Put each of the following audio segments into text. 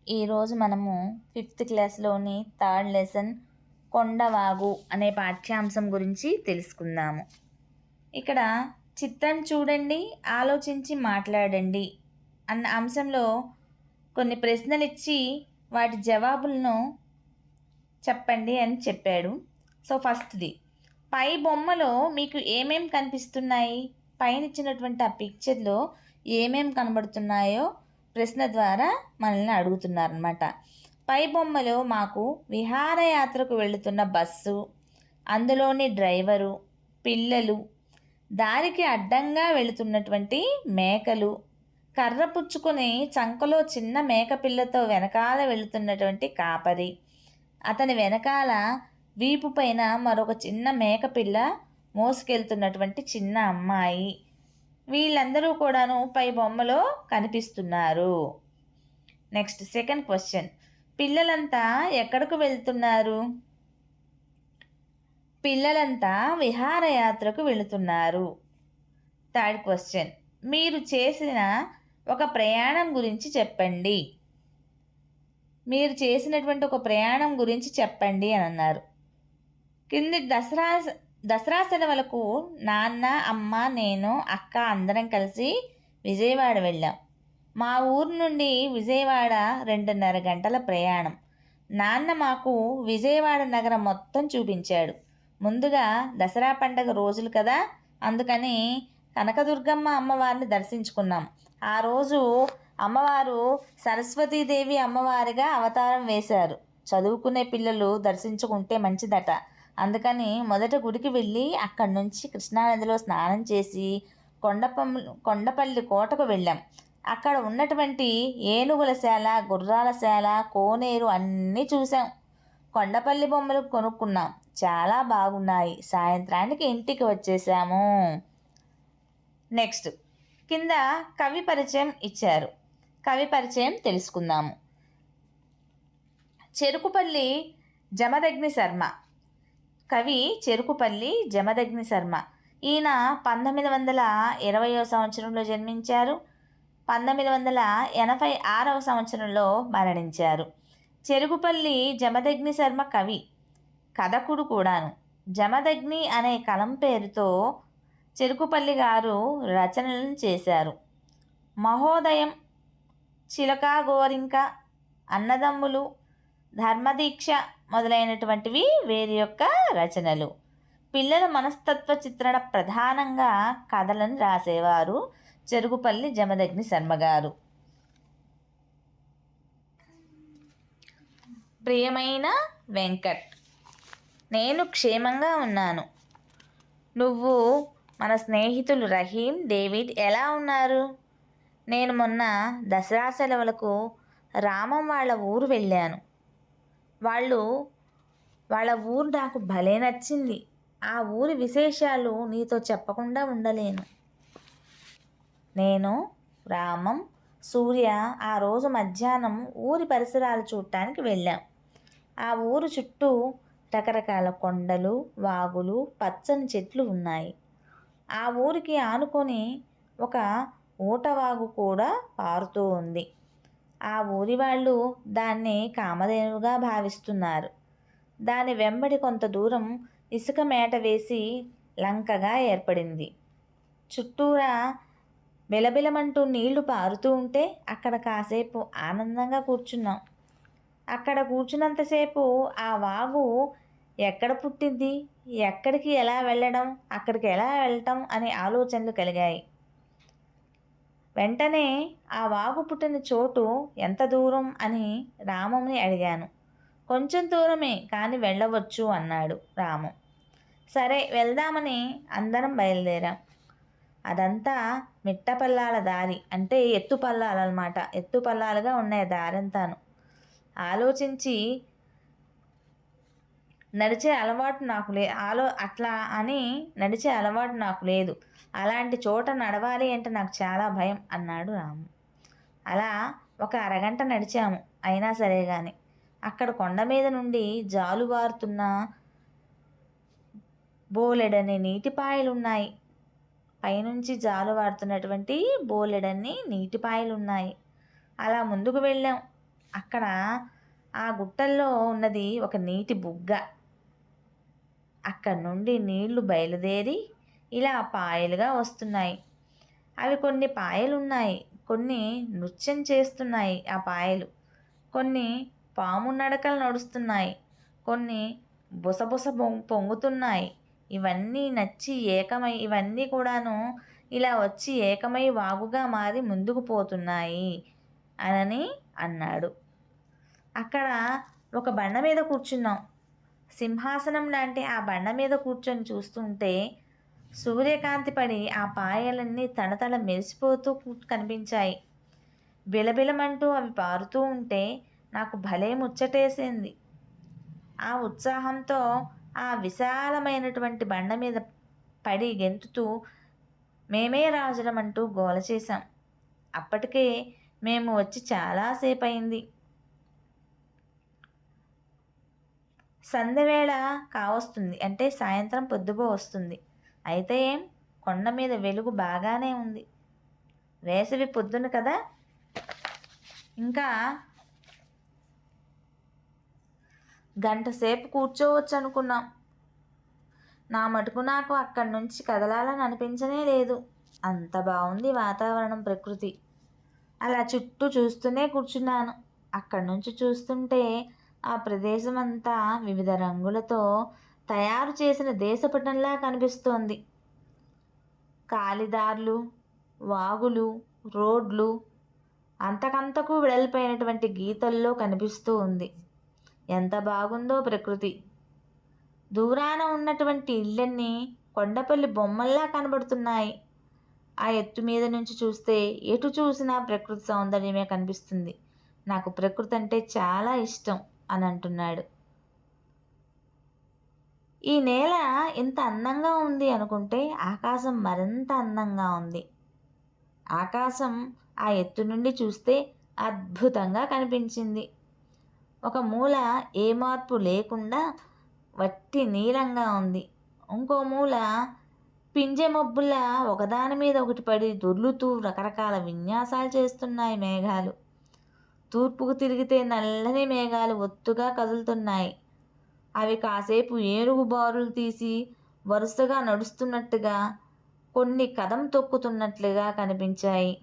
ఈరోజు మనము fifth క్లాస్లోని third lesson కొండవాగు అనే పాఠ్యాంశం గురించి తెలుసుకుందాము. ఇక్కడ చిత్రం చూడండి, ఆలోచించి మాట్లాడండి అన్న అంశంలో కొన్ని ప్రశ్నలు ఇచ్చి వాటి జవాబులను చెప్పండి అని చెప్పాడు. సో ఫస్ట్ది, పై బొమ్మలో మీకు ఏమేం కనిపిస్తున్నాయి? పైన ఇచ్చినటువంటి ఆ పిక్చర్లో ఏమేం కనబడుతున్నాయో ప్రశ్న ద్వారా మనల్ని అడుగుతున్నారనమాట. పై బొమ్మలో మాకు విహారయాత్రకు వెళుతున్న బస్సు, అందులోని డ్రైవరు, పిల్లలు, దారికి అడ్డంగా వెళుతున్నటువంటి మేకలు, కర్ర పుచ్చుకొని చంకలో చిన్న మేకపిల్లతో వెనకాల వెళుతున్నటువంటి కాపరి, అతని వెనకాల వీపు పైన మరొక చిన్న మేకపిల్ల మోసుకెళ్తున్నటువంటి చిన్న అమ్మాయి, వీళ్ళందరూ కూడాను పై బొమ్మలో కనిపిస్తున్నారు. నెక్స్ట్ సెకండ్ క్వశ్చన్, పిల్లలంతా ఎక్కడికి వెళ్తున్నారు? పిల్లలంతా విహారయాత్రకు వెళుతున్నారు. థర్డ్ క్వశ్చన్, మీరు చేసిన ఒక ప్రయాణం గురించి చెప్పండి. మీరు చేసినటువంటి ఒక ప్రయాణం గురించి చెప్పండి అని అన్నారు. కింది దసరా సెలవులకు నాన్న, అమ్మ, నేను, అక్క అందరం కలిసి విజయవాడ వెళ్ళాం. మా ఊరు నుండి విజయవాడ 2.5 గంటల ప్రయాణం. నాన్న మాకు విజయవాడ నగరం మొత్తం చూపించాడు. ముందుగా దసరా పండగ రోజులు కదా, అందుకని కనకదుర్గమ్మ అమ్మవారిని దర్శించుకున్నాం. ఆ రోజు అమ్మవారు సరస్వతీదేవి అమ్మవారిగా అవతారం వేశారు. చదువుకునే పిల్లలు దర్శించుకుంటే మంచిదట. అందుకని మొదట గుడికి వెళ్ళి అక్కడి నుంచి కృష్ణానదిలో స్నానం చేసి కొండపల్లి కోటకు వెళ్ళాం. అక్కడ ఉన్నటువంటి ఏనుగుల శాల, గుర్రాల శాల, కోనేరు అన్నీ చూసాం. కొండపల్లి బొమ్మలు కొనుక్కున్నాం, చాలా బాగున్నాయి. సాయంత్రానికి ఇంటికి వచ్చేసాము. నెక్స్ట్, కింద కవి పరిచయం ఇచ్చారు. కవి పరిచయం తెలుసుకుందాము. చెరుకుపల్లి జమదగ్ని శర్మ. కవి చెరుకుపల్లి జమదగ్ని శర్మ. ఈయన 1920వ సంవత్సరంలో జన్మించారు. 1986వ సంవత్సరంలో మరణించారు. చెరుకుపల్లి జమదగ్ని శర్మ కవి, కథకుడు కూడాను. జమదగ్ని అనే కలం పేరుతో చెరుకుపల్లి గారు రచనలను చేశారు. మహోదయం, చిలకా గోరింక, అన్నదమ్ములు, ధర్మదీక్ష మొదలైనటువంటివి వీరి యొక్క రచనలు. పిల్లల మనస్తత్వ చిత్రణ ప్రధానంగా కథలను రాసేవారు చెరుకుపల్లి జమదగ్ని శర్మ గారు. ప్రియమైన వెంకట్, నేను క్షేమంగా ఉన్నాను. నువ్వు, మన స్నేహితులు రహీం, డేవిడ్ ఎలా ఉన్నారు? నేను మొన్న దసరా సెలవులకు రామం వాళ్ళ ఊరు వెళ్ళాను. వాళ్ళ ఊరు నాకు భలే నచ్చింది. ఆ ఊరి విశేషాలు నీతో చెప్పకుండా ఉండలేను. నేను, రామం, సూర్య ఆ రోజు మధ్యాహ్నం ఊరి పరిసరాలు చూడటానికి వెళ్ళాం. ఆ ఊరు చుట్టూ రకరకాల కొండలు, వాగులు, పచ్చని చెట్లు ఉన్నాయి. ఆ ఊరికి ఆనుకొని ఒక ఊటవాగు కూడా పారుతూ ఉంది. ఆ ఊరి వాళ్ళు దాన్ని కామధేనువుగా భావిస్తున్నారు. దాని వెంబడి కొంత దూరం ఇసుక మేట వేసి లంకగా ఏర్పడింది. చుట్టూరా బిలబిలమంటూ నీళ్లు పారుతూ ఉంటే అక్కడ కాసేపు ఆనందంగా కూర్చున్నాం. అక్కడ కూర్చున్నంతసేపు ఆ వాగు ఎక్కడ పుట్టింది, ఎక్కడికి ఎలా వెళ్ళడం, అక్కడికి ఎలా వెళ్ళటం అనే ఆలోచనలు కలిగాయి. వెంటనే ఆ వాగు పుట్టిన చోటు ఎంత దూరం అని రామంని అడిగాను. కొంచెం దూరమే, కానీ వెళ్ళవచ్చు అన్నాడు రాము. సరే వెళ్దామని అందరం బయలుదేరాం. అదంతా మిట్టపల్లాల దారి, అంటే ఎత్తుపల్లాలన్నమాట. ఎత్తుపల్లాలుగా ఉన్నాయి దారంతాను. ఆలోచించి నడిచే అలవాటు నాకు అట్లా అని నడిచే అలవాటు నాకు లేదు. అలాంటి చోట నడవాలి అంటే నాకు చాలా భయం అన్నాడు రాము. అలా ఒక అరగంట నడిచాము. అయినా సరే కానీ అక్కడ కొండ మీద నుండి జాలువారుతున్న బోలెడని నీటిపాయలున్నాయి. పైనుంచి జాలువారుతున్నటువంటి బోలెడన్ని నీటిపాయలున్నాయి. అలా ముందుకు వెళ్ళాం. అక్కడ ఆ గుట్టల్లో ఉన్నది ఒక నీటి బుగ్గ. అక్కడి నుండి నీళ్లు బయలుదేరి ఇలా పాయలుగా వస్తున్నాయి. అవి కొన్ని పాయలున్నాయి, కొన్ని నృత్యం చేస్తున్నాయి ఆ పాయలు, కొన్ని పాము నడకలు నడుస్తున్నాయి, కొన్ని బుసబుస పొంగుతున్నాయి. ఇవన్నీ నచ్చి ఏకమై ఇవన్నీ కూడాను ఇలా వచ్చి ఏకమై వాగుగా మారి ముందుకు పోతున్నాయి అని అన్నాడు. అక్కడ ఒక బండ మీద కూర్చున్నాం. సింహాసనం లాంటి ఆ బండ మీద కూర్చొని చూస్తుంటే సూర్యకాంతి పడి ఆ పాయలన్నీ తళతళ మెరిసిపోతూ కనిపించాయి. బిలబిలమంటూ అవి పారుతూ ఉంటే నాకు భలే ముచ్చటేసింది. ఆ ఉత్సాహంతో ఆ విశాలమైనటువంటి బండ మీద పడి గెంతుతూ మేమే రాజులమంటూ గోల చేశాం. అప్పటికే మేము వచ్చి చాలాసేపు అయింది. సంధ్యవేళ కావస్తుంది, అంటే సాయంత్రం పొద్దుపో వస్తుంది. అయితే ఏం, కొండ మీద వెలుగు బాగానే ఉంది. వేసవి పొద్దున కదా, ఇంకా గంట సేపు కూర్చోవచ్చు అనుకున్నాం. నా మటుకు నాకు అక్కడి నుంచి కదలాలని అనిపించనే లేదు. అంత బాగుంది వాతావరణం, ప్రకృతి. అలా చుట్టూ చూస్తూనే కూర్చున్నాను. అక్కడి నుంచి చూస్తుంటే ఆ ప్రదేశం అంతా వివిధ రంగులతో తయారు చేసిన దేశపటంలా కనిపిస్తోంది. కాలిదార్లు, వాగులు, రోడ్లు అంతకంతకు వెడల్పోయినటువంటి గీతల్లో కనిపిస్తూ ఉంది. ఎంత బాగుందో ప్రకృతి. దూరాన ఉన్నటువంటి ఇళ్ళన్నీ కొండపల్లి బొమ్మల్లా కనబడుతున్నాయి. ఆ ఎత్తు మీద నుంచి చూస్తే ఎటు చూసినా ప్రకృతి సౌందర్యమే కనిపిస్తుంది. నాకు ప్రకృతి అంటే చాలా ఇష్టం అని అంటున్నాడు. ఈ నేల ఎంత అందంగా ఉంది అనుకుంటే ఆకాశం మరింత అందంగా ఉంది. ఆకాశం ఆ ఎత్తు నుండి చూస్తే అద్భుతంగా కనిపించింది. ఒక మూల ఏ మార్పు లేకుండా వట్టి నీలంగా ఉంది. ఇంకో మూల పింజె మబ్బుల్లా ఒకదాని మీద ఒకటి పడి దొర్లుతూ రకరకాల విన్యాసాలు చేస్తున్నాయి మేఘాలు. తూర్పుకు తిరిగితే నల్లని మేఘాలు ఒత్తుగా కదులుతున్నాయి. అవి కాసేపు ఏనుగు బారులు తీసి వరుసగా నడుస్తున్నట్టుగా, కొన్ని కదం తొక్కుతున్నట్లుగా కనిపించాయి.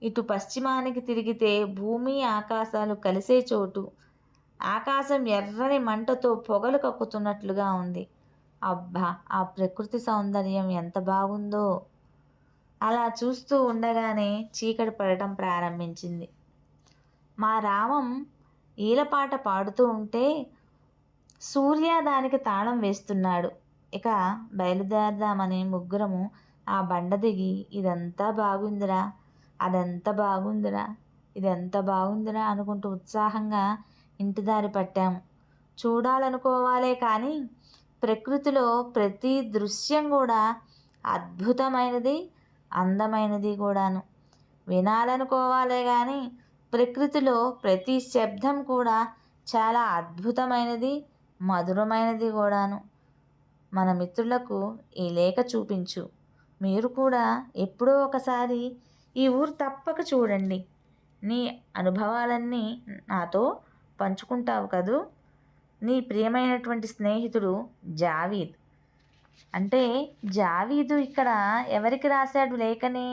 ఇటు పశ్చిమానికి తిరిగితే భూమి ఆకాశాలు కలిసే చోటు. ఆకాశం ఎర్రని మంటతో పొగలు కక్కుతున్నట్లుగా ఉంది. అబ్బా, ఆ ప్రకృతి సౌందర్యం ఎంత బాగుందో! అలా చూస్తూ ఉండగానే చీకటి పడటం ప్రారంభించింది. మా రామం ఈలపాట పాడుతూ ఉంటే సూర్య దానికి తాళం వేస్తున్నాడు. ఇక బయలుదేరదామని ముగ్గురము ఆ బండ దిగి ఇదంతా బాగుందిరా, అదంతా బాగుందిరా, ఇదంతా బాగుందిరా అనుకుంటూ ఉత్సాహంగా ఇంటిదారి పట్టాము. చూడాలనుకోవాలే కానీ ప్రకృతిలో ప్రతి దృశ్యం కూడా అద్భుతమైనది, అందమైనది కూడాను. వినాలనుకోవాలే కానీ ప్రకృతిలో ప్రతి శబ్దం కూడా చాలా అద్భుతమైనది, మధురమైనది కూడాను. మన మిత్రులకు ఈ లేఖ చూపించు. మీరు కూడా ఎప్పుడో ఒకసారి ఈ ఊరు తప్పక చూడండి. నీ అనుభవాలన్నీ నాతో పంచుకుంటావు కదూ. నీ ప్రియమైనటువంటి స్నేహితుడు జావీద్. అంటే జావీదు ఇక్కడ ఎవరికి రాశాడు లేఖని?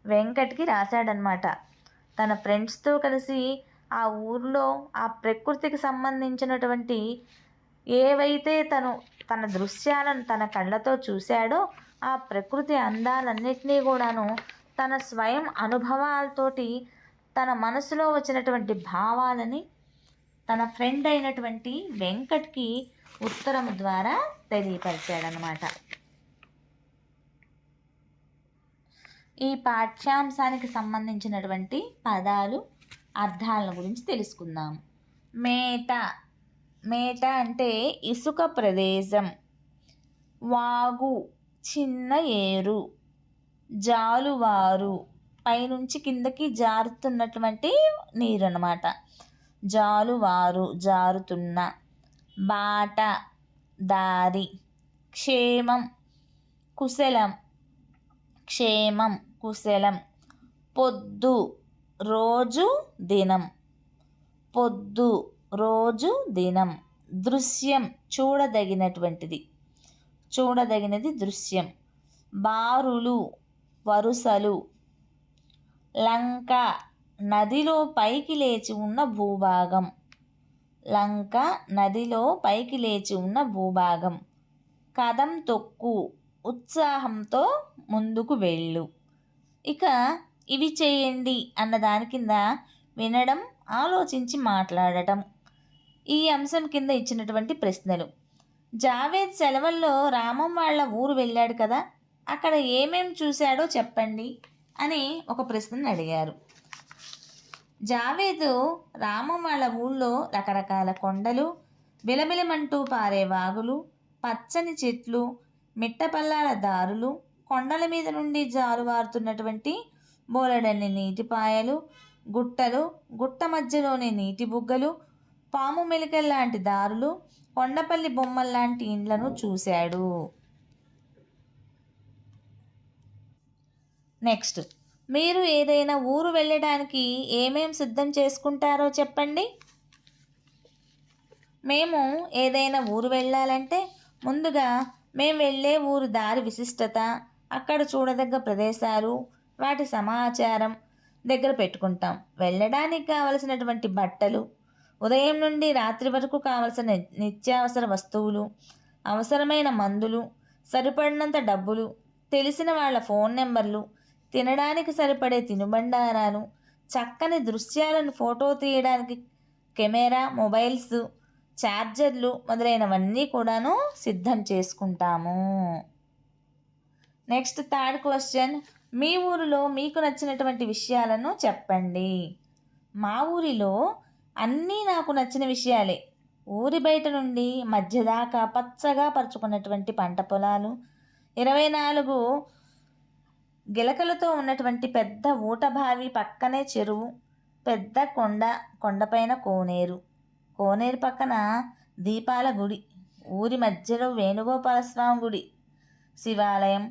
వెంకట్కి రాశాడనమాట. తన ఫ్రెండ్స్తో కలిసి ఆ ఊరిలో ఆ ప్రకృతికి సంబంధించినటువంటి ఏవైతే తన దృశ్యాలను తన కళ్ళతో చూశాడో ఆ ప్రకృతి అందాలన్నిటినీ కూడాను తన స్వయం అనుభవాలతోటి తన మనసులో వచ్చినటువంటి భావాలని తన ఫ్రెండ్ అయినటువంటి వెంకట్కి ఉత్తరం ద్వారా తెలియపరిచాడనమాట. ఈ పాఠ్యాంశానికి సంబంధించినటువంటి పదాలు, అర్థాలను గురించి తెలుసుకుందాం. మేట. మేట అంటే ఇసుక ప్రదేశం. వాగు, చిన్న ఏరు. జాలువారు, పైనుంచి కిందకి జారుతున్నటువంటి నీరు అన్నమాట. జాలువారు, జారుతున్న. బాట, దారి. క్షేమం, కుశలం. క్షేమం, కుశలం. పొద్దు, రోజు, దినం. పొద్దు, రోజు, దినం. దృశ్యం, చూడదగినటువంటిది, చూడదగినది దృశ్యం. బారులు, వరుసలు. లంక, నదిలో పైకి లేచి ఉన్న భూభాగం. లంక, నదిలో పైకి లేచి ఉన్న భూభాగం. కదం తొక్కు, ఉత్సాహంతో ముందుకు వెళ్ళు. ఇక ఇవి చేయండి అన్న దాని కింద వినడం, ఆలోచించి మాట్లాడటం. ఈ అంశం కింద ఇచ్చినటువంటి ప్రశ్నలు. జావేద్ సెలవుల్లో రామం వాళ్ళ ఊరు వెళ్ళాడు కదా, అక్కడ ఏమేం చూశాడో చెప్పండి అని ఒక ప్రశ్నను అడిగారు. జావేదు రామం వాళ్ళ ఊళ్ళో రకరకాల కొండలు, బిలబిలమంటూ పారే వాగులు, పచ్చని చెట్లు, మిట్టపల్లాల దారులు, కొండల మీద నుండి జారువారుతున్నటువంటి బోలెడన్ని నీటిపాయలు, గుట్టలు, గుట్ట మధ్యలోని నీటి బుగ్గలు, పాము మెలికల్లాంటి దారులు, కొండపల్లి బొమ్మల్లాంటి ఇండ్లను చూశాడు. నెక్స్ట్, మీరు ఏదైనా ఊరు వెళ్ళడానికి ఏమేం సిద్ధం చేసుకుంటారో చెప్పండి. మేము ఏదైనా ఊరు వెళ్ళాలంటే ముందుగా మేము వెళ్ళే ఊరు దారి విశిష్టత, అక్కడ చూడదగ్గ ప్రదేశాలు, వాటి సమాచారం దగ్గర పెట్టుకుంటాం. వెళ్ళడానికి కావలసినటువంటి బట్టలు, ఉదయం నుండి రాత్రి వరకు కావలసిన నిత్యావసర వస్తువులు, అవసరమైన మందులు, సరిపడినంత డబ్బులు, తెలిసిన వాళ్ళ ఫోన్ నెంబర్లు, తినడానికి సరిపడే తినుబండారాలు, చక్కని దృశ్యాలను ఫోటో తీయడానికి కెమెరా, మొబైల్స్, ఛార్జర్లు మొదలైనవన్నీ కూడాను సిద్ధం చేసుకుంటాము. Next, third question. మీ ఊరిలో మీకు నచ్చినటువంటి విషయాలను చెప్పండి. మా ఊరిలో అన్నీ నాకు నచ్చిన విషయాలే. ఊరి బయట నుండి మధ్య దాకా పచ్చగా పరుచుకున్నటువంటి పంట పొలాలు, 24 గిలకలతో ఉన్నటువంటి పెద్ద ఊట బావి, పక్కనే చెరువు, పెద్ద కొండ, కొండపైన కోనేరు, కోనేరు పక్కన దీపాల గుడి, ఊరి మధ్యలో వేణుగోపాలస్వామి గుడి, శివాలయం,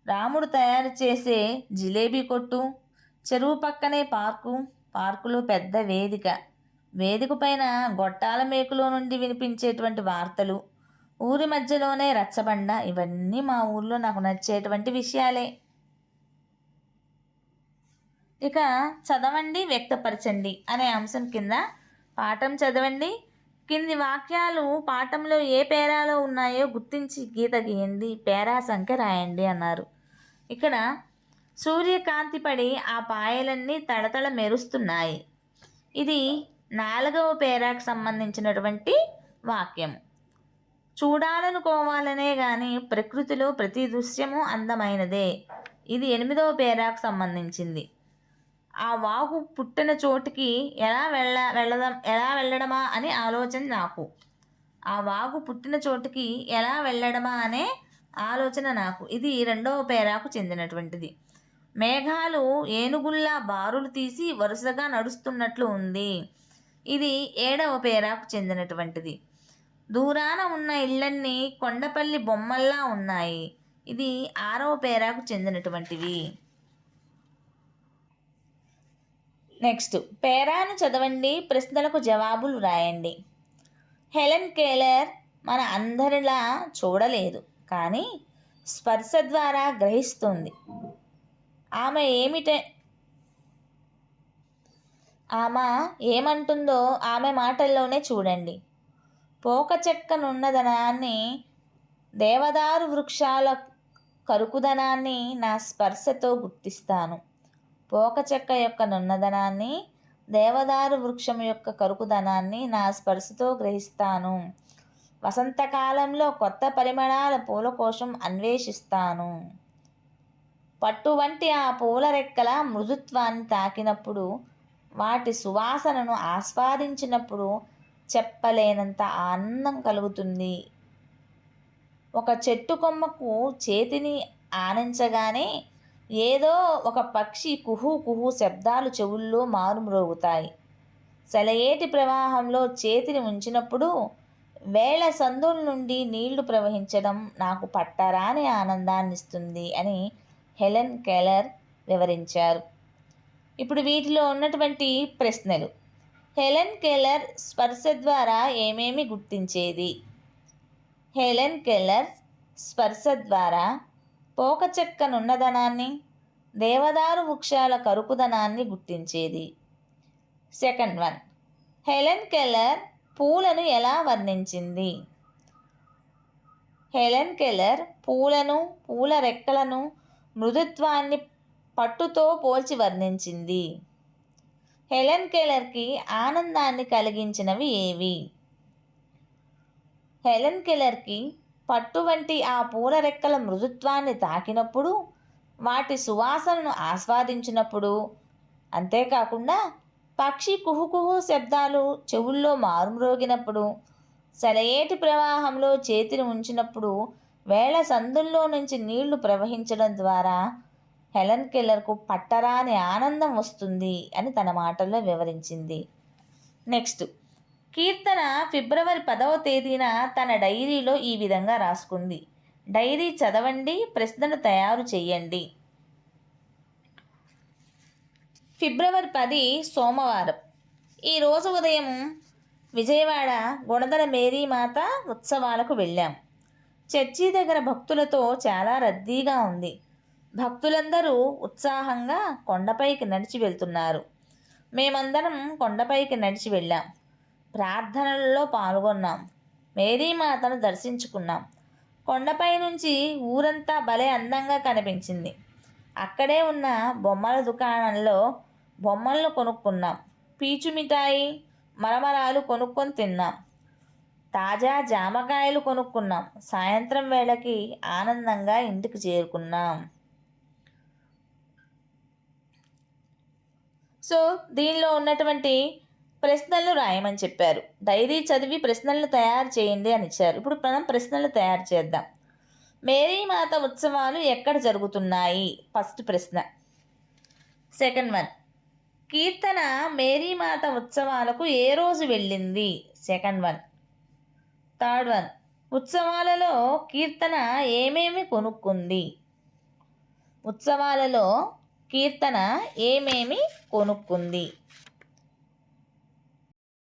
రాముడు తయారు చేసే జిలేబీ కొట్టు, చెరువు పక్కనే పార్కు, పార్కులో పెద్ద వేదిక, వేదిక పైన గొట్టాల మేకులో నుండి వినిపించేటువంటి వార్తలు, ఊరి మధ్యలోనే రచ్చబండ. ఇవన్నీ మా ఊర్లో నాకు నచ్చేటువంటి విషయాలే. ఇక చదవండి, వ్యక్తపరచండి అనే అంశం కింద పాఠం చదవండి. కింది వాక్యాలు పాఠంలో ఏ పేరాలో ఉన్నాయో గుర్తించి గీత గీయండి, పేరా సంఖ్య రాయండి అన్నారు. ఇక్కడ సూర్యకాంతి పడి ఆ పాయలన్నీ తడతడ మెరుస్తున్నాయి. ఇది 4వ పేరాకు సంబంధించినటువంటి వాక్యం. చూడాలనుకోవాలనే కానీ ప్రకృతిలో ప్రతి దృశ్యము అందమైనదే. ఇది 8వ పేరాకు సంబంధించింది. ఆ వాగు పుట్టిన చోటికి ఎలా వెళ్ళడమా అనే ఆలోచన నాకు. ఆ వాగు పుట్టిన చోటికి ఎలా వెళ్ళడమా అనే ఆలోచన నాకు. ఇది 2వ పేరాకు చెందినటువంటిది. మేఘాలు ఏనుగుల్లా బారులు తీసి వరుసగా నడుస్తున్నట్లు ఉంది. ఇది 7వ పేరాకు చెందినటువంటిది. దూరాన ఉన్న ఇళ్ళన్నీ కొండపల్లి బొమ్మల్లా ఉన్నాయి. ఇది 6వ పేరాకు చెందినటువంటివి. నెక్స్ట్, పేరాను చదవండి, ప్రశ్నలకు జవాబులు రాయండి. హెలెన్ కేలర్ మన అందరిలా చూడలేదు, కానీ స్పర్శ ద్వారా గ్రహిస్తుంది. ఆమె ఏమంటుందో ఆమె మాటల్లోనే చూడండి. పోక చెక్కనున్నదనాన్ని, దేవదారు వృక్షాల కరుకుదనాన్ని నా స్పర్శతో గుర్తిస్తాను. పోక చెక్క యొక్క నున్నదనాన్ని, దేవదారు వృక్షం యొక్క కరుకుదనాన్ని నా స్పర్శతో గ్రహిస్తాను. వసంతకాలంలో కొత్త పరిమళాల పూల కోసం అన్వేషిస్తాను. పట్టు వంటి ఆ పూల రెక్కల మృదుత్వాన్ని తాకినప్పుడు, వాటి సువాసనను ఆస్వాదించినప్పుడు చెప్పలేనంత ఆనందం కలుగుతుంది. ఒక చెట్టు కొమ్మకు చేతిని ఆనించగానే ఏదో ఒక పక్షి కుహూ కుహూ శబ్దాలు చెవుల్లో మారుమ్రోగుతాయి. సెలయేటి ప్రవాహంలో చేతిని ఉంచినప్పుడు వేళ సందుల నుండి నీళ్లు ప్రవహించడం నాకు పట్టరాని ఆనందాన్నిస్తుంది అని హెలెన్ కెల్లర్ వివరించారు. ఇప్పుడు వీటిలో ఉన్నటువంటి ప్రశ్నలు. హెలెన్ కెల్లర్ స్పర్శ ద్వారా ఏమేమి గుర్తించేది? హెలెన్ కెల్లర్ స్పర్శ ద్వారా పోకచెక్క నున్నదనాన్ని, దేవదారు వృక్షాల కరుకుదనాన్ని గుర్తించేది. సెకండ్ వన్, హెలెన్ కెల్లర్ పూలను ఎలా వర్ణించింది? హెలెన్ కెల్లర్ పూలను, పూల రెక్కలను, మృదుత్వాన్ని పట్టుతో పోల్చి వర్ణించింది. హెలెన్ కెల్లర్కి ఆనందాన్ని కలిగించినవి ఏవి? హెలెన్ కెల్లర్కి పట్టు వంటి ఆ పూల రెక్కల మృదుత్వాన్ని తాకినప్పుడు, వాటి సువాసనను ఆస్వాదించినప్పుడు, అంతేకాకుండా పక్షి కుహుకుహు శబ్దాలు చెవుల్లో మారుమ్రోగినప్పుడు, సెలయేటి ప్రవాహంలో చేతిని ఉంచినప్పుడు వేళ సందుల్లో నుంచి నీళ్లు ప్రవహించడం ద్వారా హెలెన్ కెల్లర్కు పట్టరాని ఆనందం వస్తుంది అని తన మాటల్లో వివరించింది. నెక్స్ట్, కీర్తన ఫిబ్రవరి 10వ తేదీన తన డైరీలో ఈ విధంగా రాసుకుంది. డైరీ చదవండి, ప్రశ్నలు తయారు చేయండి. ఫిబ్రవరి 10 సోమవారం. ఈరోజు ఉదయం విజయవాడ గుణదల మేరీమాత ఉత్సవాలకు వెళ్ళాం. చర్చి దగ్గర భక్తులతో చాలా రద్దీగా ఉంది. భక్తులందరూ ఉత్సాహంగా కొండపైకి నడిచి వెళ్తున్నారు. మేమందరం కొండపైకి నడిచి వెళ్ళాం. ప్రార్థనలలో పాల్గొన్నాం. మేరీమాతను దర్శించుకున్నాం. కొండపై నుంచి ఊరంతా భలే అందంగా కనిపించింది. అక్కడే ఉన్న బొమ్మల దుకాణంలో బొమ్మలను కొనుక్కున్నాం. పీచు మిఠాయి, మరమరాలు కొనుక్కొని తిన్నాం. తాజా జామకాయలు కొనుక్కున్నాం. సాయంత్రం వేళకి ఆనందంగా ఇంటికి చేరుకున్నాం. సో దీనిలో ఉన్నటువంటి ప్రశ్నలు రాయమని చెప్పారు. డైరీ చదివి ప్రశ్నలను తయారు చేయండి అని ఇచ్చారు. ఇప్పుడు మనం ప్రశ్నలు తయారు చేద్దాం. మేరీమాత ఉత్సవాలు ఎక్కడ జరుగుతున్నాయి? ఫస్ట్ ప్రశ్న. సెకండ్ వన్, కీర్తన మేరీమాత ఉత్సవాలకు ఏ రోజు వెళ్ళింది? Second one. థర్డ్ వన్, ఉత్సవాలలో కీర్తన ఏమేమి కొనుక్కుంది? ఉత్సవాలలో కీర్తన ఏమేమి కొనుక్కుంది?